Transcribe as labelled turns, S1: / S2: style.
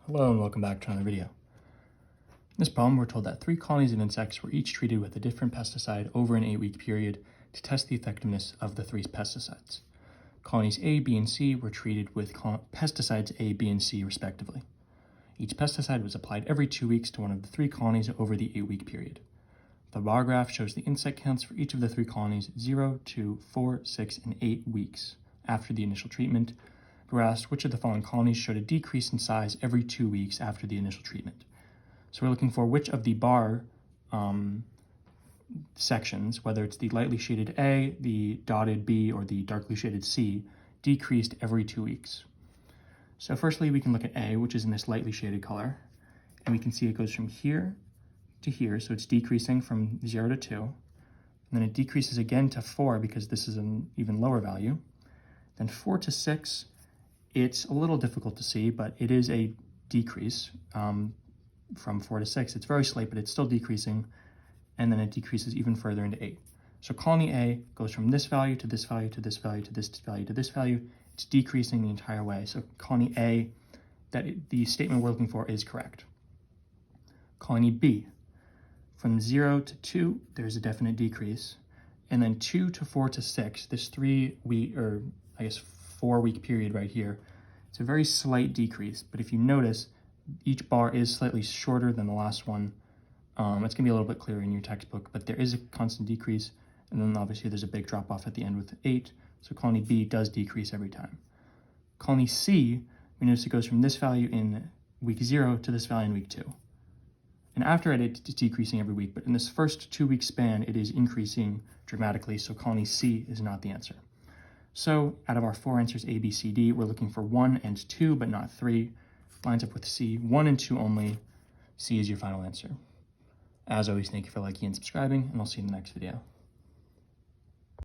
S1: Hello and welcome back to another video. In this problem, we're told that 3 colonies of insects were each treated with a different pesticide over an 8-week period to test the effectiveness of the 3 pesticides. Colonies A, B, and C were treated with pesticides A, B, and C respectively. Each pesticide was applied every 2 weeks to one of the 3 colonies over the 8-week period. The bar graph shows the insect counts for each of the 3 colonies 0, 2, 4, 6, and 8 weeks after the initial treatment. We're asked which of the following colonies showed a decrease in size every 2 weeks after the initial treatment. So we're looking for which of the bar sections, whether it's the lightly shaded A, the dotted B, or the darkly shaded C, decreased every 2 weeks. So firstly, we can look at A, which is in this lightly shaded color, and we can see it goes from here to here, so it's decreasing from 0 to 2, and then it decreases again to 4 because this is an even lower value. Then 4 to 6, it's a little difficult to see, but it is a decrease from 4 to 6. It's very slight, but it's still decreasing, and then it decreases even further into 8. So colony A goes from this value to this value to this value to this value to this value. It's decreasing the entire way. So colony A, the statement we're looking for is correct. Colony B, from 0 to 2, there's a definite decrease. And then 2 to 4 to 6, this 3-week, or I guess 4-week period right here, it's a very slight decrease. But if you notice, each bar is slightly shorter than the last one. It's gonna be a little bit clearer in your textbook, but there is a constant decrease. And then obviously there's a big drop off at the end with 8. So colony B does decrease every time. Colony C, we notice it goes from this value in week 0 to this value in week 2. And after it, it's decreasing every week, but in this first 2-week span, it is increasing dramatically, so colony C is not the answer. So out of our 4 answers, A, B, C, D, we're looking for 1 and 2, but not 3. Lines up with C, 1 and 2 only. C is your final answer. As always, thank you for liking and subscribing, and I'll see you in the next video.